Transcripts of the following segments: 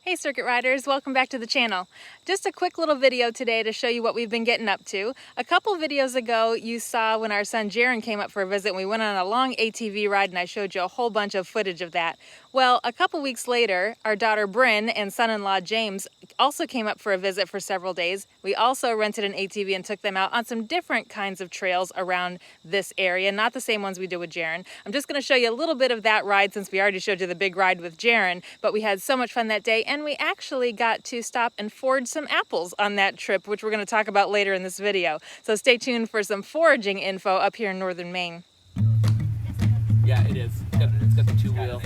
Hey Circuit Riders, welcome back to the channel. Just a quick little video today to show you what we've been getting up to. A couple videos ago you saw when our son Jaron came up for a visit and we went on a long ATV ride and I showed you a whole bunch of footage of that. Well, a couple weeks later, our daughter Bryn and son-in-law James also came up for a visit for several days. We also rented an ATV and took them out on some different kinds of trails around this area, not the same ones we did with Jaron. I'm just going to show you a little bit of that ride since we already showed you the big ride with Jaron, but we had so much fun that day and we actually got to stop and forage some apples on that trip, which we're going to talk about later in this video. So stay tuned for some foraging info up here in northern Maine. Yeah, it is. It's got the two-wheel.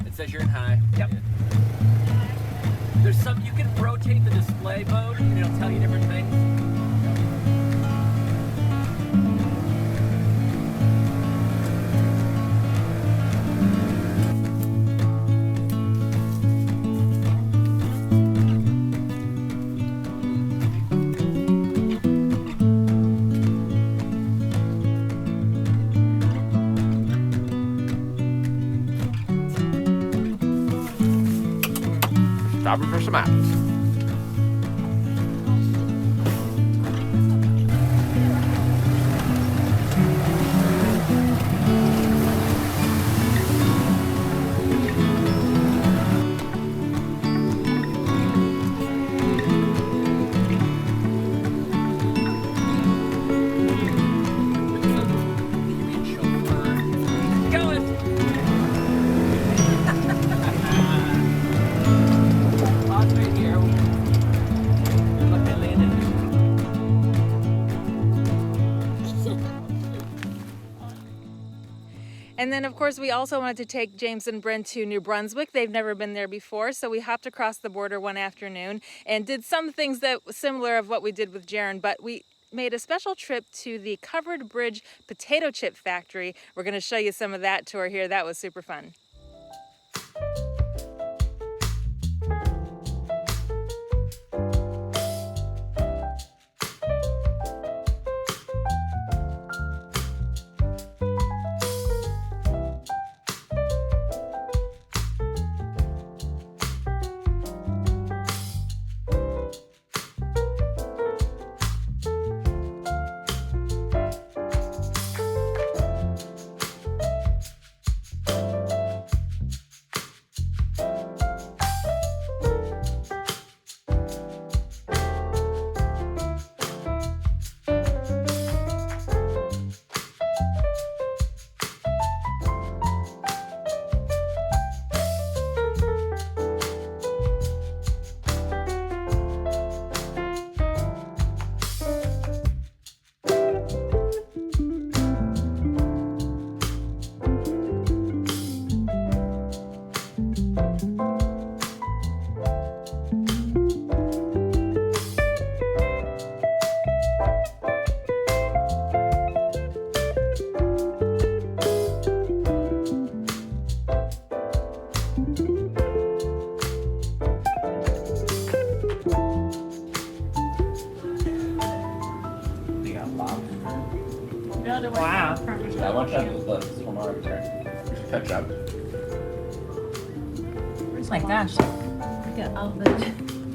It says you're in high. Yep. There's some, you can rotate the display mode and it'll tell you different things. Stopping for some apples. And then of course we also wanted to take James and Bryn to New Brunswick. They've never been there before, so we hopped across the border one afternoon and did some things that were similar of what we did with Jaron, but we made a special trip to the Covered Bridge potato chip factory. We're going to show you some of that tour here. That was super fun. Wow. Yeah, watch out for the one more return. Ketchup. Oh my gosh.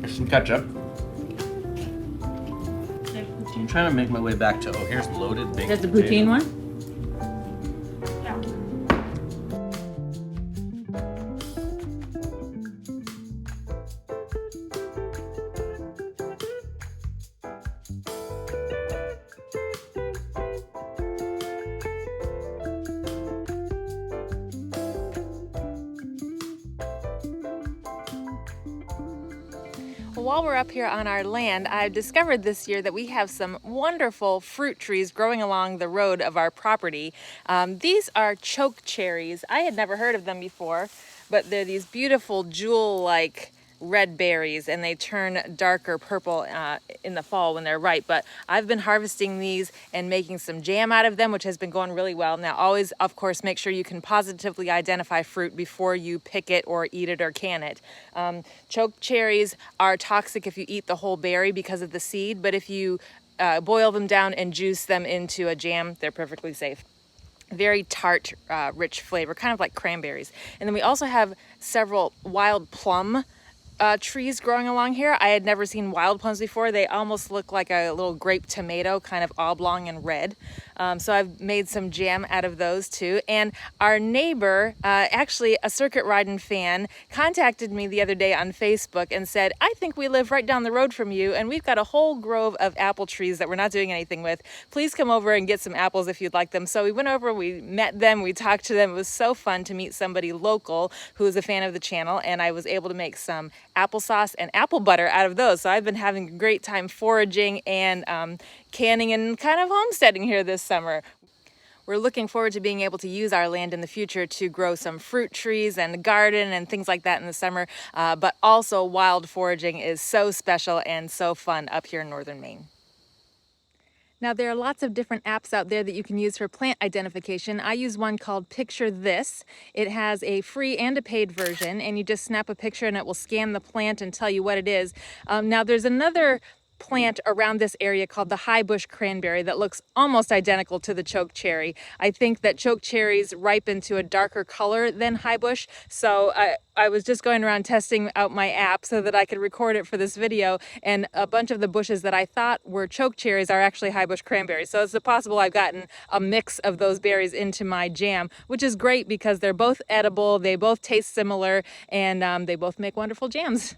There's some ketchup. I'm trying to make my way back to, oh, here's loaded baked Is that the potato. poutine one? While we're up here on our land, I've discovered this year that we have some wonderful fruit trees growing along the road of our property. These are chokecherries. I had never heard of them before, but they're these beautiful jewel-like red berries and they turn darker purple in the fall when they're ripe. But I've been harvesting these and making some jam out of them, which has been going really well. Now always, of course, make sure you can positively identify fruit before you pick it or eat it or can it. Chokecherries are toxic if you eat the whole berry because of the seed, but if you boil them down and juice them into a jam, they're perfectly safe. Very tart, rich flavor, kind of like cranberries. And then we also have several wild plum trees growing along here. I had never seen wild plums before. They almost look like a little grape tomato, kind of oblong and red. So I've made some jam out of those too. And our neighbor, actually a circuit riding fan, contacted me the other day on Facebook and said, I think we live right down the road from you and we've got a whole grove of apple trees that we're not doing anything with. Please come over and get some apples if you'd like them. So we went over, we met them, we talked to them. It was so fun to meet somebody local who is a fan of the channel, and I was able to make some applesauce and apple butter out of those. So I've been having a great time foraging and canning and kind of homesteading here this summer. We're looking forward to being able to use our land in the future to grow some fruit trees and garden and things like that in the summer, but also wild foraging is so special and so fun up here in northern Maine. Now, there are lots of different apps out there that you can use for plant identification. I use one called Picture This. It has a free and a paid version, and you just snap a picture and it will scan the plant and tell you what it is. Now, there's another plant around this area called the highbush cranberry that looks almost identical to the chokecherry. I think that chokecherries ripen to a darker color than highbush, so I was just going around testing out my app so that I could record it for this video, and a bunch of the bushes that I thought were chokecherries are actually highbush cranberries. So it's possible I've gotten a mix of those berries into my jam, which is great because they're both edible, they both taste similar, and they both make wonderful jams.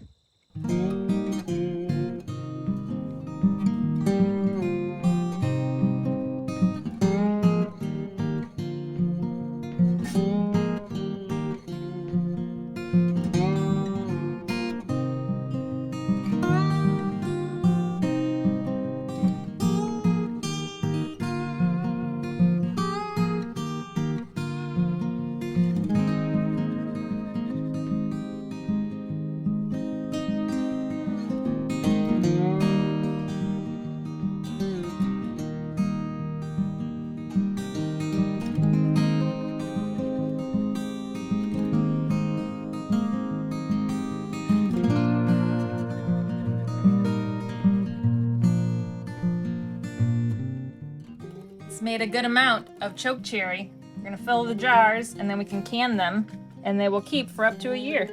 Made a good amount of chokecherry. We're going to fill the jars and then we can can them and they will keep for up to a year.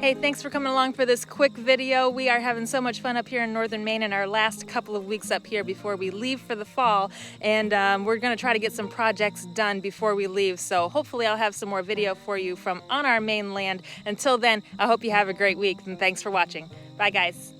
Hey, thanks for coming along for this quick video. We are having so much fun up here in northern Maine in our last couple of weeks up here before we leave for the fall, and we're going to try to get some projects done before we leave, so hopefully I'll have some more video for you from on our Maine land. Until then, I hope you have a great week, and thanks for watching. Bye guys.